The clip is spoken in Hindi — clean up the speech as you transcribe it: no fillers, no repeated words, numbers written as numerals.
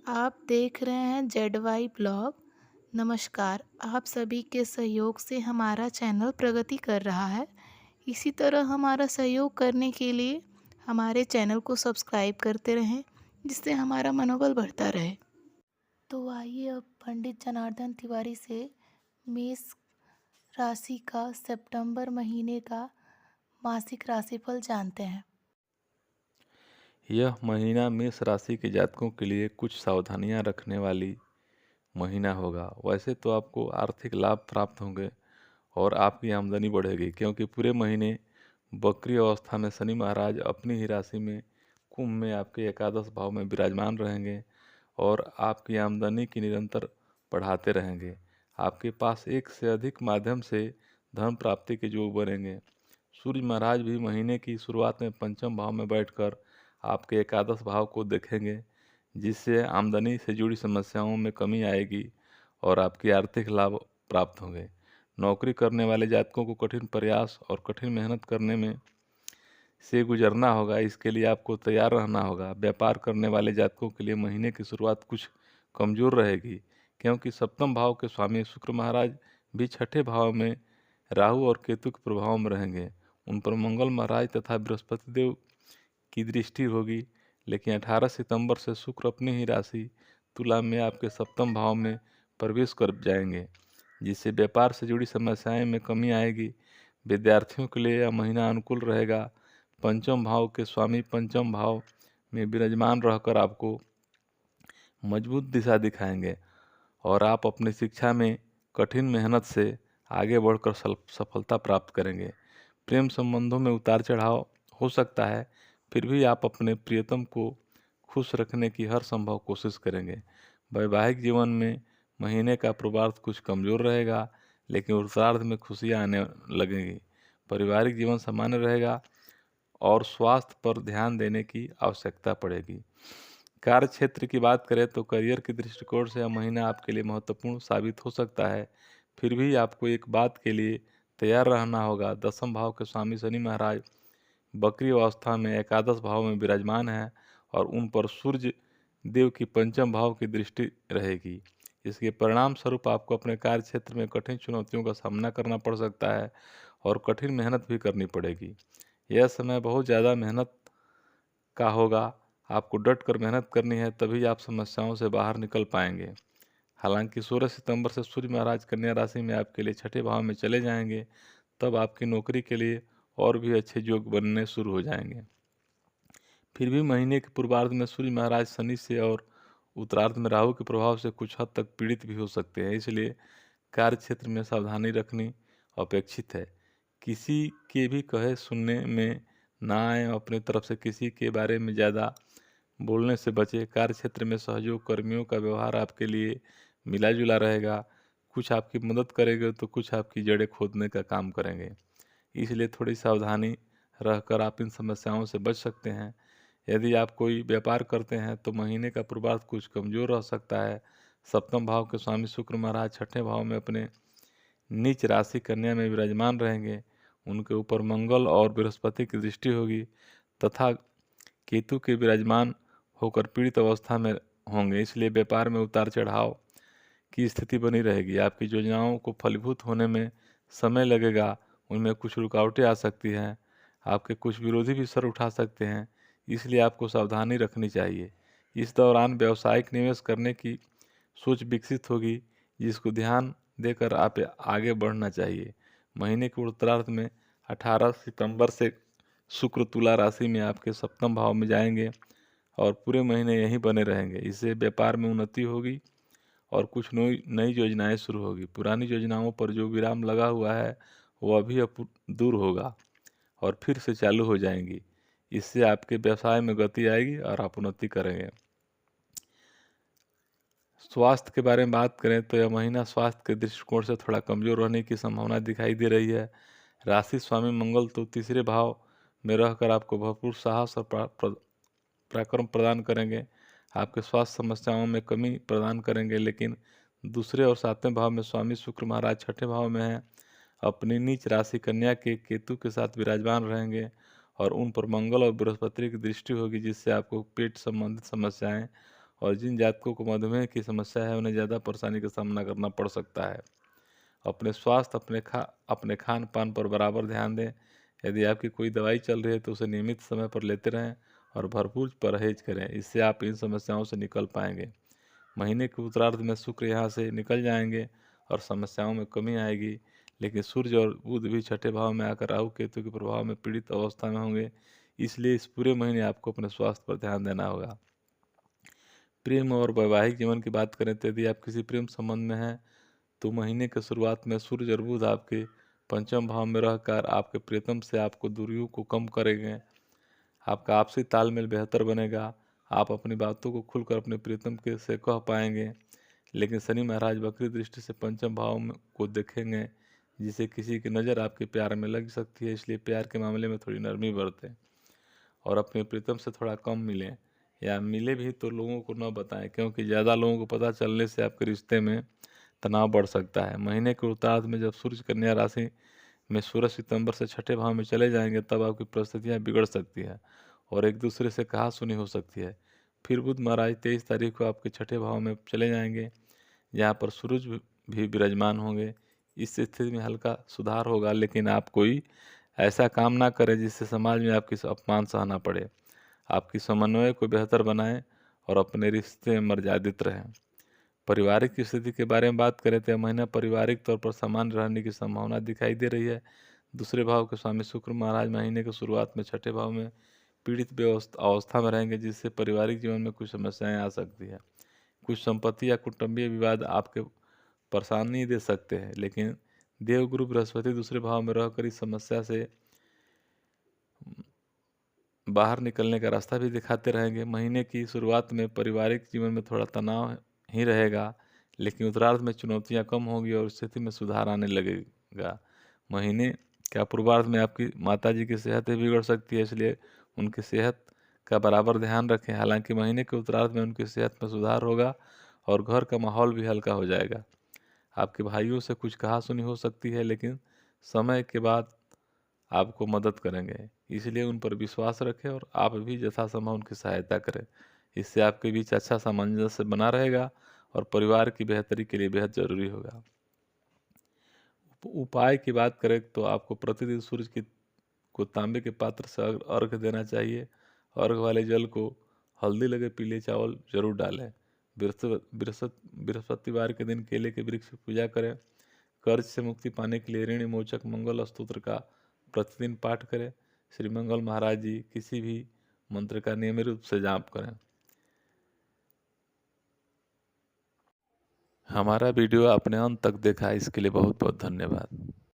आप देख रहे हैं जेड वाई ब्लॉग। नमस्कार। आप सभी के सहयोग से हमारा चैनल प्रगति कर रहा है। इसी तरह हमारा सहयोग करने के लिए हमारे चैनल को सब्सक्राइब करते रहें, जिससे हमारा मनोबल बढ़ता रहे। तो आइए अब पंडित जनार्दन तिवारी से मेष राशि का सितंबर महीने का मासिक राशिफल जानते हैं। यह महीना मेष राशि के जातकों के लिए कुछ सावधानियां रखने वाली महीना होगा। वैसे तो आपको आर्थिक लाभ प्राप्त होंगे और आपकी आमदनी बढ़ेगी, क्योंकि पूरे महीने वक्री अवस्था में शनि महाराज अपनी ही राशि में कुंभ में आपके एकादश भाव में विराजमान रहेंगे और आपकी आमदनी की निरंतर बढ़ाते रहेंगे। आपके पास एक से अधिक माध्यम से धन प्राप्ति के योग बनेंगे। सूर्य महाराज भी महीने की शुरुआत में पंचम भाव में बैठकर आपके एकादश भाव को देखेंगे, जिससे आमदनी से जुड़ी समस्याओं में कमी आएगी और आपकी आर्थिक लाभ प्राप्त होंगे। नौकरी करने वाले जातकों को कठिन प्रयास और कठिन मेहनत करने में से गुजरना होगा। इसके लिए आपको तैयार रहना होगा। व्यापार करने वाले जातकों के लिए महीने की शुरुआत कुछ कमजोर रहेगी, क्योंकि सप्तम भाव के स्वामी शुक्र महाराज भी छठे भाव में राहु और केतु के प्रभाव में रहेंगे। उन पर मंगल महाराज तथा बृहस्पति देव की दृष्टि होगी। लेकिन 18 सितंबर से शुक्र अपनी ही राशि तुला में आपके सप्तम भाव में प्रवेश कर जाएंगे, जिससे व्यापार से जुड़ी समस्याएं में कमी आएगी। विद्यार्थियों के लिए यह महीना अनुकूल रहेगा। पंचम भाव के स्वामी पंचम भाव में विराजमान रहकर आपको मजबूत दिशा दिखाएंगे और आप अपनी शिक्षा में कठिन मेहनत से आगे बढ़कर सफलता प्राप्त करेंगे। प्रेम संबंधों में उतार चढ़ाव हो सकता है, फिर भी आप अपने प्रियतम को खुश रखने की हर संभव कोशिश करेंगे। वैवाहिक जीवन में महीने का पूर्वार्ध कुछ कमजोर रहेगा, लेकिन उत्तरार्ध में खुशियां आने लगेंगी। पारिवारिक जीवन सामान्य रहेगा और स्वास्थ्य पर ध्यान देने की आवश्यकता पड़ेगी। कार्य क्षेत्र की बात करें तो करियर के दृष्टिकोण से यह महीना आपके लिए महत्वपूर्ण साबित हो सकता है। फिर भी आपको एक बात के लिए तैयार रहना होगा। दसम भाव के स्वामी शनि महाराज वक्री अवस्था में एकादश भाव में विराजमान है और उन पर सूर्य देव की पंचम भाव की दृष्टि रहेगी। इसके परिणाम स्वरूप आपको अपने कार्य क्षेत्र में कठिन चुनौतियों का सामना करना पड़ सकता है और कठिन मेहनत भी करनी पड़ेगी। यह समय बहुत ज़्यादा मेहनत का होगा। आपको डट कर मेहनत करनी है, तभी आप समस्याओं से बाहर निकल पाएंगे। हालांकि 16 सितंबर से सूर्य महाराज कन्या राशि में आपके लिए छठे भाव में चले जाएंगे, तब आपकी नौकरी के लिए और भी अच्छे योग बनने शुरू हो जाएंगे। फिर भी महीने के पूर्वार्ध में सूर्य महाराज शनि से और उत्तरार्ध में राहु के प्रभाव से कुछ हद तक पीड़ित भी हो सकते हैं, इसलिए कार्य क्षेत्र में सावधानी रखनी अपेक्षित है। किसी के भी कहे सुनने में ना आए, अपनी तरफ से किसी के बारे में ज़्यादा बोलने से बचे। कार्य क्षेत्र में सहयोग कर्मियों का व्यवहार आपके लिए मिला जुला रहेगा। कुछ आपकी मदद करेंगे तो कुछ आपकी जड़ें खोदने का काम करेंगे, इसलिए थोड़ी सावधानी रहकर आप इन समस्याओं से बच सकते हैं। यदि आप कोई व्यापार करते हैं तो महीने का पूर्वार्ध कुछ कमजोर रह सकता है। सप्तम भाव के स्वामी शुक्र महाराज छठे भाव में अपने नीच राशि कन्या में विराजमान रहेंगे। उनके ऊपर मंगल और बृहस्पति की दृष्टि होगी तथा केतु के विराजमान होकर पीड़ित अवस्था में होंगे, इसलिए व्यापार में उतार चढ़ाव की स्थिति बनी रहेगी। आपकी योजनाओं को फलीभूत होने में समय लगेगा, उनमें कुछ रुकावटें आ सकती हैं। आपके कुछ विरोधी भी सर उठा सकते हैं, इसलिए आपको सावधानी रखनी चाहिए। इस दौरान व्यावसायिक निवेश करने की सोच विकसित होगी, जिसको ध्यान देकर आप आगे बढ़ना चाहिए। महीने के उत्तरार्ध में 18 सितंबर से शुक्र तुला राशि में आपके सप्तम भाव में जाएंगे और पूरे महीने यहीं बने रहेंगे। इससे व्यापार में उन्नति होगी और कुछ नई नई योजनाएं शुरू होगी। पुरानी योजनाओं पर जो विराम लगा हुआ है वो अभी दूर होगा और फिर से चालू हो जाएंगी। इससे आपके व्यवसाय में गति आएगी और आप उन्नति करेंगे। स्वास्थ्य के बारे में बात करें तो यह महीना स्वास्थ्य के दृष्टिकोण से थोड़ा कमजोर रहने की संभावना दिखाई दे रही है। राशि स्वामी मंगल तो तीसरे भाव में रहकर आपको भरपूर साहस और पराक्रम प्रदान करेंगे। आपके स्वास्थ्य समस्याओं में कमी प्रदान करेंगे, लेकिन दूसरे और सातवें भाव में स्वामी शुक्र महाराज छठे भाव में हैं। अपनी नीच राशि कन्या के केतु के साथ विराजमान रहेंगे और उन पर मंगल और बृहस्पति की दृष्टि होगी, जिससे आपको पेट संबंधित समस्याएं और जिन जातकों को मधुमेह की समस्या है उन्हें ज़्यादा परेशानी का सामना करना पड़ सकता है। अपने स्वास्थ्य, अपने खान पान पर बराबर ध्यान दें। यदि आपकी कोई दवाई चल रही है तो उसे नियमित समय पर लेते रहें और भरपूर परहेज करें। इससे आप इन समस्याओं से निकल पाएंगे। महीने के उत्तरार्ध में शुक्र यहाँ से निकल जाएंगे और समस्याओं में कमी आएगी। लेकिन सूर्य और बुध भी छठे भाव में आकर राहु केतु के प्रभाव में पीड़ित अवस्था में होंगे। इसलिए इस पूरे महीने आपको अपने स्वास्थ्य पर ध्यान देना होगा। प्रेम और वैवाहिक जीवन की बात करें तो यदि आप किसी प्रेम संबंध में हैं तो महीने के शुरुआत में सूर्य और बुध आपके पंचम भाव में रहकर आपके प्रियतम से आपको दूरियों को कम करेंगे। आपका आपसी तालमेल बेहतर बनेगा। आप अपनी बातों को खुलकर अपने प्रियतम के से कह पाएंगे। लेकिन शनि महाराज वक्री दृष्टि से पंचम भाव को देखेंगे, जिससे किसी की नज़र आपके प्यार में लग सकती है। इसलिए प्यार के मामले में थोड़ी नरमी बरतें और अपने प्रीतम से थोड़ा कम मिलें, या मिले भी तो लोगों को न बताएं, क्योंकि ज़्यादा लोगों को पता चलने से आपके रिश्ते में तनाव बढ़ सकता है। महीने के उत्तरार्ध में जब सूर्य कन्या राशि में सूरज सितंबर से छठे भाव में चले जाएंगे तब आपकी परिस्थितियाँ बिगड़ सकती है और एक दूसरे से कहा सुनी हो सकती है। फिर बुध महाराज 23 तारीख को आपके छठे भाव में चले जाएंगे, जहाँ पर सूरज भी विराजमान होंगे। इस स्थिति में हल्का सुधार होगा, लेकिन आप कोई ऐसा काम ना करें जिससे समाज में आपकी अपमान सहना पड़े। आपकी समन्वय को बेहतर बनाएं और अपने रिश्ते में मर्यादित रहें। पारिवारिक स्थिति के बारे में बात करें तो यह महीना पारिवारिक तौर पर सामान्य रहने की संभावना दिखाई दे रही है। दूसरे भाव के स्वामी शुक्र महाराज महीने की शुरुआत में छठे भाव में पीड़ित अवस्था में रहेंगे, जिससे पारिवारिक जीवन में कुछ समस्याएं आ सकती है। कुछ संपत्ति या कुटुंबीय विवाद आपके परेशानी दे सकते हैं, लेकिन देवगुरु बृहस्पति दूसरे भाव में रहकर इस समस्या से बाहर निकलने का रास्ता भी दिखाते रहेंगे। महीने की शुरुआत में पारिवारिक जीवन में थोड़ा तनाव ही रहेगा, लेकिन उत्तरार्ध में चुनौतियां कम होंगी और स्थिति में सुधार आने लगेगा। महीने के पूर्वार्ध में आपकी माताजी की सेहत भी बिगड़ सकती है, इसलिए उनकी सेहत का बराबर ध्यान रखें। हालांकि महीने के उत्तरार्ध में उनकी सेहत में सुधार होगा और घर का माहौल भी हल्का हो जाएगा। आपके भाइयों से कुछ कहा-सुनी हो सकती है, लेकिन समय के बाद आपको मदद करेंगे। इसलिए उन पर विश्वास रखें और आप भी यथासंभव उनकी सहायता करें। इससे आपके बीच अच्छा सामंजस्य बना रहेगा और परिवार की बेहतरी के लिए बेहद ज़रूरी होगा। उपाय की बात करें तो आपको प्रतिदिन सूर्य को तांबे के पात्र से अर्घ देना चाहिए। अर्घ वाले जल को हल्दी लगे पीले चावल जरूर डालें। बृहस्पतिवार के दिन केले के वृक्ष की पूजा करें। कर्ज से मुक्ति पाने के लिए ऋण मोचक मंगल स्तोत्र का प्रतिदिन पाठ करें। श्री मंगल महाराज जी किसी भी मंत्र का नियमित रूप से जाप करें। हमारा वीडियो आपने अंत तक देखा, इसके लिए बहुत बहुत धन्यवाद।